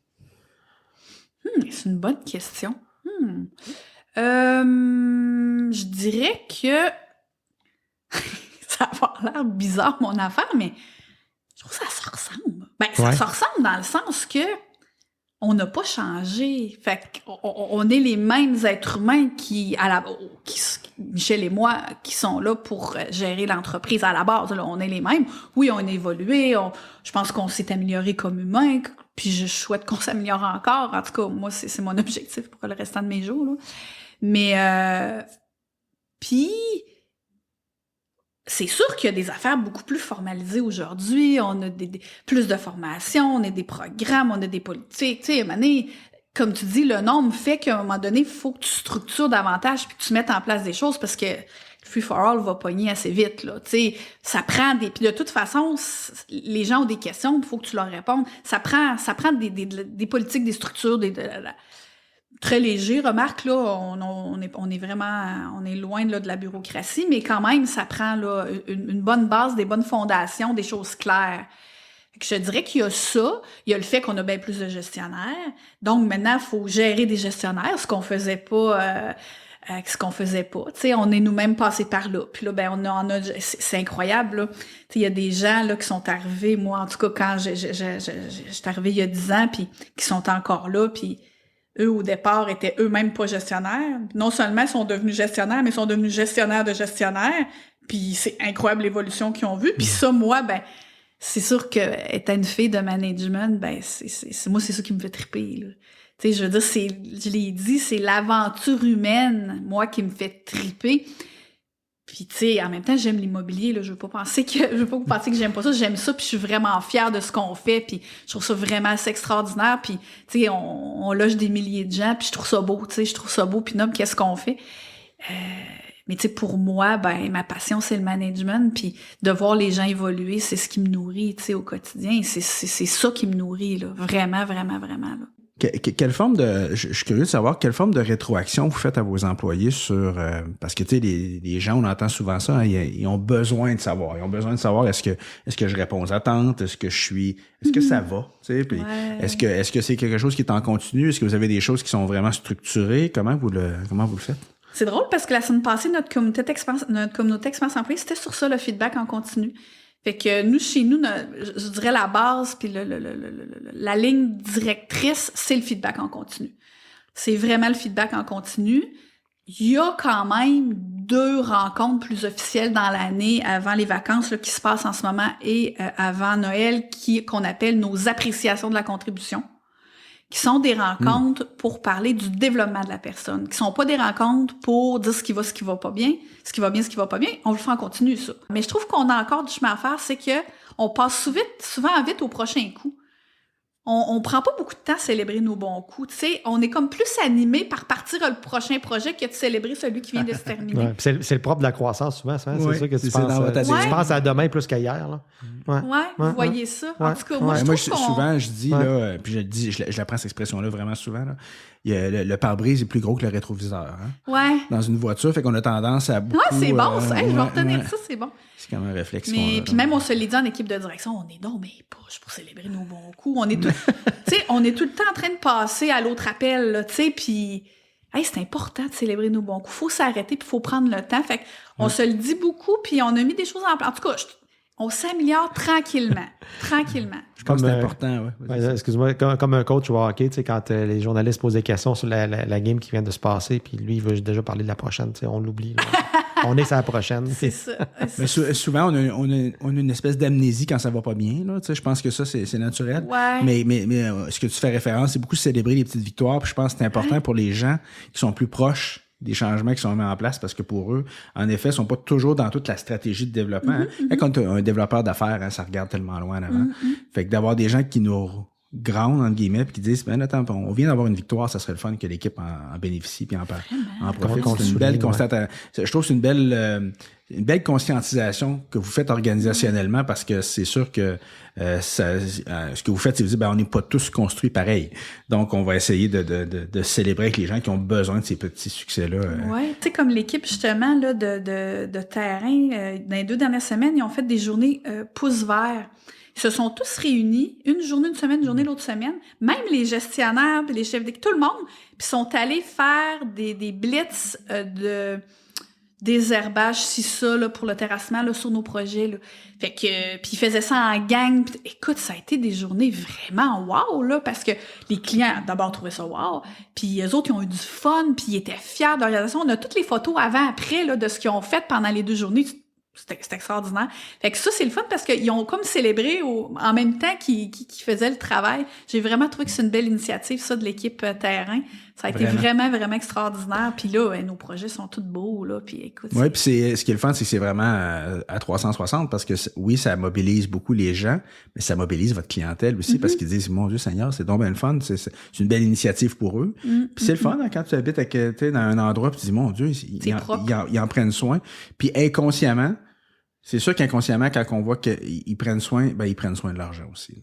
C'est une bonne question. Je dirais que ça va avoir l'air bizarre, mon affaire, mais je trouve que ça se ressemble. Ça se ressemble dans le sens que on n'a pas changé. Fait qu'on est les mêmes êtres humains Michel et moi, qui sont là pour gérer l'entreprise à la base. Là, on est les mêmes. Oui, on a évolué. Je pense qu'on s'est amélioré comme humain. Puis je souhaite qu'on s'améliore encore. En tout cas, moi, c'est mon objectif pour le restant de mes jours. Là. Mais puis c'est sûr qu'il y a des affaires beaucoup plus formalisées aujourd'hui. On a plus de formations, on a des programmes, on a des politiques. Tu sais, à un moment donné, comme tu dis, le nombre fait qu'à un moment donné, il faut que tu structures davantage puis que tu mettes en place des choses parce que Free for All va pogner assez vite, là. Tu sais, ça prend puis de toute façon, les gens ont des questions, il faut que tu leur répondes. Ça prend des politiques, des structures, très léger, remarque, là, on est vraiment, on est loin là, de la bureaucratie, mais quand même, ça prend là, une bonne base, des bonnes fondations, des choses claires. Je dirais qu'il y a ça, il y a le fait qu'on a bien plus de gestionnaires, donc maintenant, il faut gérer des gestionnaires, ce qu'on faisait pas, tu sais, on est nous-mêmes passés par là, puis là, on a c'est incroyable, là, tu sais, il y a des gens, là, qui sont arrivés, moi, en tout cas, quand j'étais arrivée il y a 10 ans, puis qui sont encore là, puis eux, au départ, étaient eux-mêmes pas gestionnaires. Non seulement ils sont devenus gestionnaires, mais ils sont devenus gestionnaires de gestionnaires. Puis c'est incroyable l'évolution qu'ils ont vue. Puis ça, moi, c'est sûr que étant une fille de management, moi, c'est ça qui me fait triper, là. Tu sais, je veux dire, je l'ai dit, c'est l'aventure humaine, moi, qui me fait triper. Puis, tu sais, en même temps, j'aime l'immobilier, là. Je veux pas que vous pensiez que j'aime pas ça. J'aime ça, puis je suis vraiment fière de ce qu'on fait, puis je trouve ça vraiment assez extraordinaire. Puis, tu sais, on loge des milliers de gens, puis je trouve ça beau, tu sais, puis non, qu'est-ce qu'on fait? Mais tu sais, pour moi, ma passion, c'est le management, puis de voir les gens évoluer, c'est ce qui me nourrit, tu sais, au quotidien. C'est ça qui me nourrit, là. Vraiment, vraiment, vraiment, là. Quelle forme je suis curieux de savoir quelle forme de rétroaction vous faites à vos employés sur parce que tu sais les gens, on entend souvent ça, hein, ils ont besoin de savoir, est-ce que je réponds aux attentes, est-ce que ça va, tu sais, puis est-ce que c'est quelque chose qui est en continu, est-ce que vous avez des choses qui sont vraiment structurées, comment vous le faites? C'est drôle parce que la semaine passée notre communauté d'expérience employée, c'était sur ça le feedback en continu. Fait que nous, chez nous, je dirais la base puis la ligne directrice, c'est le feedback en continu. C'est vraiment le feedback en continu. Il y a quand même 2 rencontres plus officielles dans l'année avant les vacances là, qui se passent en ce moment et avant Noël qu'on appelle nos appréciations de la contribution, qui sont des rencontres pour parler du développement de la personne, qui sont pas des rencontres pour dire ce qui va pas bien, ce qui va bien, ce qui va pas bien. On le fait en continu, ça. Mais je trouve qu'on a encore du chemin à faire, c'est que on passe souvent vite au prochain coup. On prend pas beaucoup de temps à célébrer nos bons coups. Tu sais, on est comme plus animé par partir le prochain projet que de célébrer celui qui vient de se terminer. Ouais, c'est le propre de la croissance, souvent. C'est ça que tu penses à demain plus qu'à hier. Là. Vous voyez ça. En tout cas, moi, souvent, je dis, là, puis je la prends cette expression-là vraiment souvent, là. Il y a le pare-brise est plus gros que le rétroviseur. Hein? Dans une voiture, fait qu'on a tendance à beaucoup... c'est bon, ça. Je vais retenir ça, c'est bon. C'est quand même un réflexe. Puis même, on se l'est dit en équipe de direction, on est non, mais push pour célébrer nos bons coups. On est tout le temps en train de passer à l'autre appel, là, tu sais, puis... Hey, c'est important de célébrer nos bons coups. Faut s'arrêter, puis faut prendre le temps. Fait qu'on se le dit beaucoup, puis on a mis des choses en place. En tout cas, on s'améliore tranquillement. Je pense que c'est important, excuse-moi, comme un coach au hockey, tu sais, quand les journalistes posent des questions sur la game qui vient de se passer, puis lui, il veut déjà parler de la prochaine, tu sais, on l'oublie. On est sur la prochaine. C'est ça. Mais souvent, on a une espèce d'amnésie quand ça va pas bien, là. Tu sais, je pense que ça, c'est naturel. Ouais. Mais ce que tu fais référence, c'est beaucoup célébrer les petites victoires, puis je pense que c'est important pour les gens qui sont plus proches des changements qui sont mis en place parce que pour eux, en effet, ils sont pas toujours dans toute la stratégie de développement. Quand tu as un développeur d'affaires, ça regarde tellement loin en avant. Fait que d'avoir des gens qui nous grandent, entre guillemets, puis qui disent, attends, on vient d'avoir une victoire, ça serait le fun que l'équipe en bénéficie puis en profite. C'est une belle je trouve que c'est une belle conscientisation que vous faites organisationnellement parce que c'est sûr que ce que vous faites, c'est vous dire, on n'est pas tous construits pareil. Donc, on va essayer de célébrer avec les gens qui ont besoin de ces petits succès-là. Oui, tu sais, comme l'équipe, justement, là, de terrain, dans les 2 dernières semaines, ils ont fait des journées pouces verts. Ils se sont tous réunis, une journée, une semaine, une journée, l'autre semaine, même les gestionnaires, puis les chefs d'équipe, tout le monde, puis sont allés faire des blitz de désherbage, si ça, là, pour le terrassement, là, sur nos projets, là. Fait que, puis ils faisaient ça en gang. Pis, écoute, ça a été des journées vraiment wow, là, parce que les clients, d'abord, trouvaient ça wow. Puis eux autres, ils ont eu du fun, puis ils étaient fiers de l'organisation. On a toutes les photos avant-après, là, de ce qu'ils ont fait pendant les 2 journées. C'était extraordinaire. Fait que ça, c'est le fun parce qu'ils ont comme célébré en même temps qu'ils faisaient le travail. J'ai vraiment trouvé que c'est une belle initiative, ça, de l'équipe terrain. Ça a été vraiment, vraiment extraordinaire. Puis là, nos projets sont tous beaux, là. Puis écoute. Oui, puis ce qui est le fun, c'est que c'est vraiment à 360 parce que oui, ça mobilise beaucoup les gens, mais ça mobilise votre clientèle aussi parce qu'ils disent, mon Dieu Seigneur, c'est donc bien le fun. C'est une belle initiative pour eux. Puis c'est le fun hein, quand tu habites dans un endroit puis tu dis, mon Dieu, ils en prennent soin. Puis inconsciemment, c'est sûr qu'inconsciemment, quand on voit qu'ils prennent soin, ils prennent soin de l'argent aussi.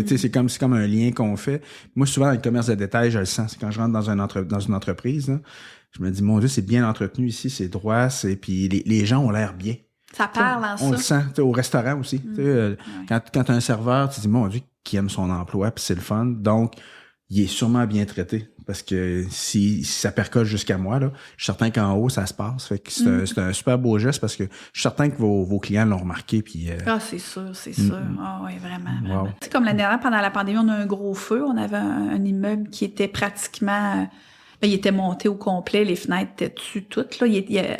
C'est comme un lien qu'on fait. Moi, souvent, dans le commerce de détail, je le sens. C'est quand je rentre dans une entreprise, là, je me dis, mon Dieu, c'est bien entretenu ici, c'est droit, puis les gens ont l'air bien. Ça parle en ça. On le sent. Au restaurant aussi. Quand tu as un serveur, tu te dis, mon Dieu, qui aime son emploi, puis c'est le fun. Donc, il est sûrement bien traité. Parce que si ça percoche jusqu'à moi, là, je suis certain qu'en haut, ça se passe. Fait que c'est un super beau geste parce que je suis certain que vos clients l'ont remarqué. Puis, c'est sûr. Ah oui, vraiment. Wow. Tu sais, comme l'année dernière, pendant la pandémie, on a un gros feu. On avait un immeuble qui était pratiquement... il était monté au complet. Les fenêtres étaient dessus toutes. Là.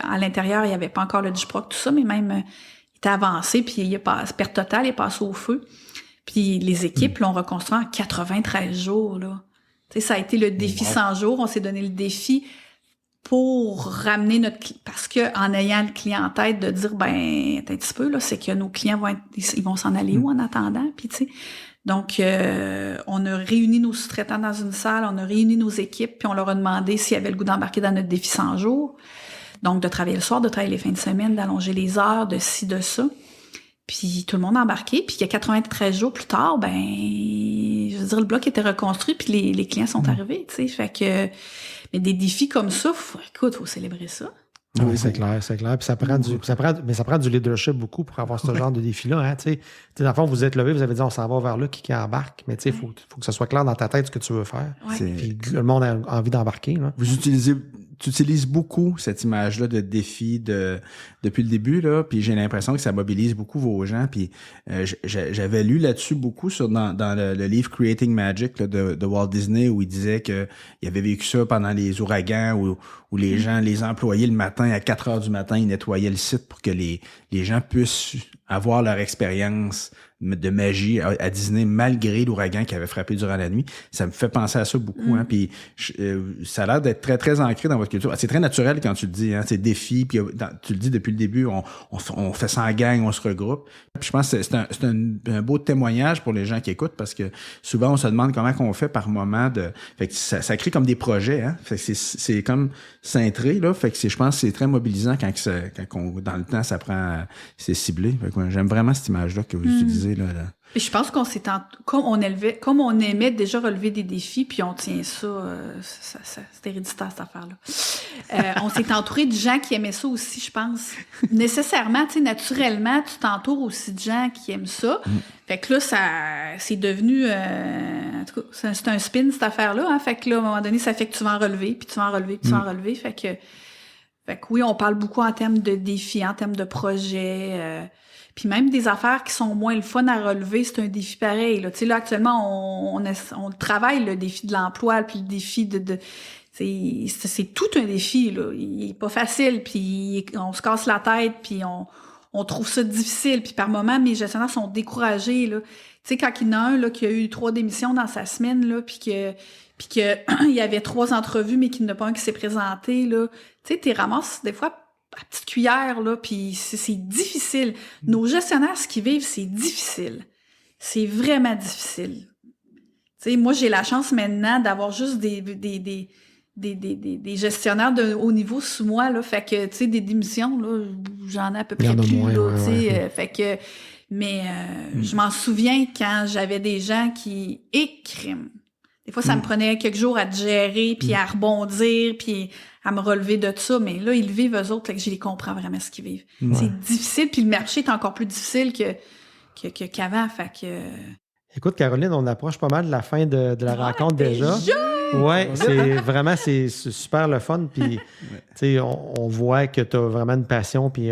À l'intérieur, il n'y avait pas encore le Digiproc, tout ça, mais même, il était avancé. Puis, perte totale, il est passé au feu. Puis, les équipes l'ont reconstruit en 93 jours, là. Tu sais, ça a été le défi 100 jours. On s'est donné le défi pour ramener parce que en ayant le client en tête de dire, un petit peu, là, c'est que nos clients ils vont s'en aller où en attendant? Puis, tu sais, donc, on a réuni nos sous-traitants dans une salle, on a réuni nos équipes, puis on leur a demandé s'ils avaient le goût d'embarquer dans notre défi 100 jours. Donc, de travailler le soir, de travailler les fins de semaine, d'allonger les heures, de ci, de ça. Puis tout le monde a embarqué, puis il y a 93 jours plus tard, je veux dire, le bloc était reconstruit, puis les clients sont arrivés, tu sais, fait que, mais des défis comme ça, faut célébrer ça. Oui, c'est clair. Puis ça prend du leadership beaucoup pour avoir ce genre de défi-là, hein, tu sais. Dans le fond, vous êtes levé, vous avez dit, on s'en va vers là, qui embarque, mais tu sais, faut que ça soit clair dans ta tête ce que tu veux faire. Ouais. Puis le monde a envie d'embarquer, là. Vous utilisez tu utilises beaucoup cette image-là de défi depuis le début, là, puis j'ai l'impression que ça mobilise beaucoup vos gens. Puis j'avais lu là-dessus beaucoup dans le livre Creating Magic là, de Walt Disney, où il disait que il avait vécu ça pendant les ouragans, où les gens, les employés, le matin, à 4 heures du matin, ils nettoyaient le site pour que les gens puissent avoir leur expérience de magie à Disney malgré l'ouragan qui avait frappé durant la nuit. Ça me fait penser à ça beaucoup. Hein, puis ça a l'air d'être très, très ancré dans votre culture. C'est très naturel quand tu le dis. Hein, c'est défi. Puis tu le dis depuis le début, on fait ça en gang, on se regroupe. Puis je pense que c'est un beau témoignage pour les gens qui écoutent parce que souvent, on se demande comment qu'on fait par moment de... Fait que ça crée comme des projets. Hein, fait que c'est comme cintré. Là, fait que je pense que c'est très mobilisant quand dans le temps, ça prend... C'est ciblé. Fait que, j'aime vraiment cette image-là que vous utilisez. Là. Et je pense qu'on s'est comme on aimait déjà relever des défis, puis on tient ça, c'est héréditaire cette affaire-là. On s'est entouré de gens qui aimaient ça aussi, je pense. Nécessairement, tu sais, naturellement, tu t'entoures aussi de gens qui aiment ça. Fait que là, c'est devenu, en tout cas, c'est un spin cette affaire-là. Hein? Fait que là, à un moment donné, ça fait que tu vas en relever, puis tu vas en relever, puis tu vas en relever. Fait que oui, on parle beaucoup en termes de défis, en termes de projets. Puis même des affaires qui sont moins le fun à relever, c'est un défi pareil. Là. Tu sais, là, actuellement, on travaille le défi de l'emploi, puis le défi c'est tout un défi, là. Il est pas facile, puis on se casse la tête, puis on trouve ça difficile. Puis par moments, mes gestionnaires sont découragés, là. Tu sais, quand il y en a un, là, qui a eu 3 démissions dans sa semaine, là, puis que il y avait 3 entrevues, mais qu'il n'y en a pas un qui s'est présenté, là. Tu sais, t'es ramasses, des fois, à petite cuillère, là, puis c'est difficile. Nos gestionnaires, ce qu'ils vivent, c'est difficile. C'est vraiment difficile. Tu sais, moi, j'ai la chance maintenant d'avoir juste des gestionnaires de haut niveau sous moi, là, fait que, tu sais, des démissions, là, j'en ai à peu près plus, moins, là, tu sais, fait que, mais je m'en souviens quand j'avais des gens qui écriment. Des fois, ça me prenait quelques jours à te gérer, puis à rebondir, puis à me relever de ça. Mais là, ils vivent eux autres, là, que je les comprends vraiment ce qu'ils vivent. Ouais. C'est difficile, puis le marché est encore plus difficile qu'avant. Fait que... Écoute, Caroline, on approche pas mal de la fin de la rencontre déjà. Oui, c'est super le fun. Puis, tu sais, on voit que tu as vraiment une passion, puis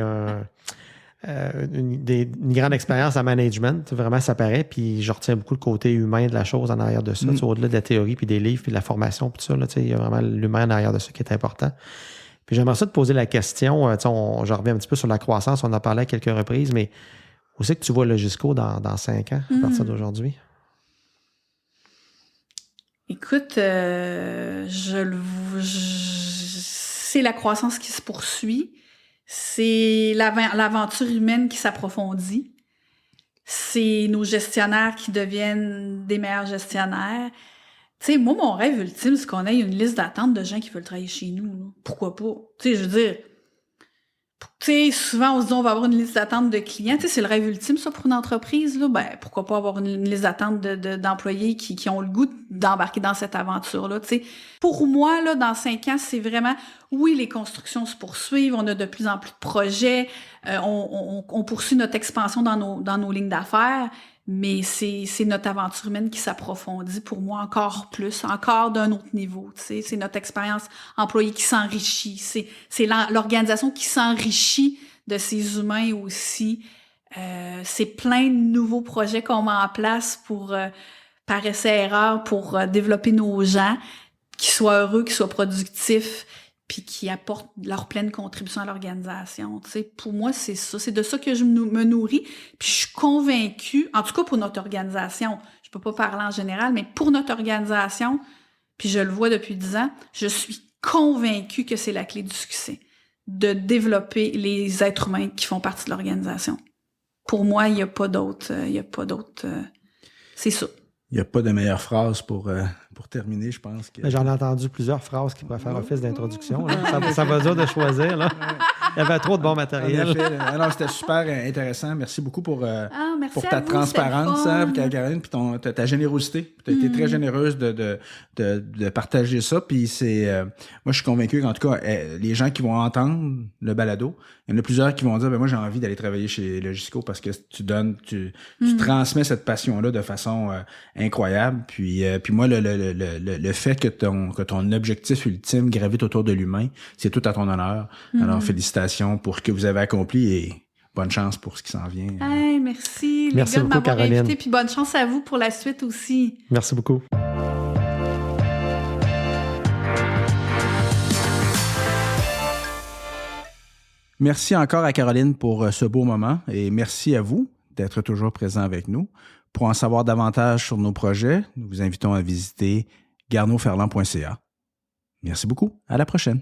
une grande expérience en management, vraiment ça paraît, puis je retiens beaucoup le côté humain de la chose en arrière de ça, au-delà de la théorie, puis des livres, puis de la formation, puis tout ça, il y a vraiment l'humain en arrière de ça qui est important. Puis j'aimerais ça te poser la question, je reviens un petit peu sur la croissance, on en a parlé à quelques reprises, mais où c'est que tu vois Logisco dans 5 ans, à partir d'aujourd'hui? Écoute, c'est la croissance qui se poursuit. C'est l'aventure humaine qui s'approfondit. C'est nos gestionnaires qui deviennent des meilleurs gestionnaires. Tu sais, moi, mon rêve ultime, c'est qu'on ait une liste d'attente de gens qui veulent travailler chez nous. Là. Pourquoi pas? Tu sais, je veux dire, tu sais, souvent, on se dit, on va avoir une liste d'attente de clients. Tu sais, c'est le rêve ultime, ça, pour une entreprise, là. Ben, pourquoi pas avoir une liste d'attente d'employés qui ont le goût d'embarquer dans cette aventure-là, tu sais. Pour moi, là, dans 5 ans, c'est vraiment, oui, les constructions se poursuivent, on a de plus en plus de projets, on poursuit notre expansion dans nos lignes d'affaires, mais c'est notre aventure humaine qui s'approfondit pour moi encore plus, encore d'un autre niveau, tu sais. C'est notre expérience employée qui s'enrichit, c'est l'organisation qui s'enrichit de ces humains aussi. C'est plein de nouveaux projets qu'on met en place pour par essai-erreur pour développer nos gens, qui soient heureux, qui soient productifs, puis qui apportent leur pleine contribution à l'organisation. Tu sais, pour moi, c'est ça. C'est de ça que je me nourris. Puis je suis convaincue, en tout cas pour notre organisation, je peux pas parler en général, mais pour notre organisation, puis je le vois depuis 10 ans, je suis convaincue que c'est la clé du succès, de développer les êtres humains qui font partie de l'organisation. Pour moi, il y a pas d'autre, c'est ça. Il n'y a pas de meilleure phrase pour terminer, je pense. J'en ai entendu plusieurs phrases qui pourraient faire office d'introduction. Ça va dur de choisir. Là. Il y avait trop de bon matériel. En effet, alors, c'était super intéressant. Merci beaucoup pour Merci ta à vous, transparence, c'était le fun. Caroline, puis ta générosité. Tu as été très généreuse de partager ça. Puis moi, je suis convaincu qu'en tout cas, les gens qui vont entendre le balado, il y en a plusieurs qui vont dire, moi, j'ai envie d'aller travailler chez Logisco parce que tu transmets cette passion-là de façon incroyable. Puis moi, le fait que ton objectif ultime gravite autour de l'humain, c'est tout à ton honneur. Alors, félicitations pour ce que vous avez accompli et bonne chance pour ce qui s'en vient. Hey, merci, les Merci gars, de beaucoup, m'avoir Caroline. invité, puis bonne chance à vous pour la suite aussi. Merci beaucoup. Merci encore à Caroline pour ce beau moment et merci à vous d'être toujours présent avec nous. Pour en savoir davantage sur nos projets, nous vous invitons à visiter garneauferland.ca. Merci beaucoup. À la prochaine.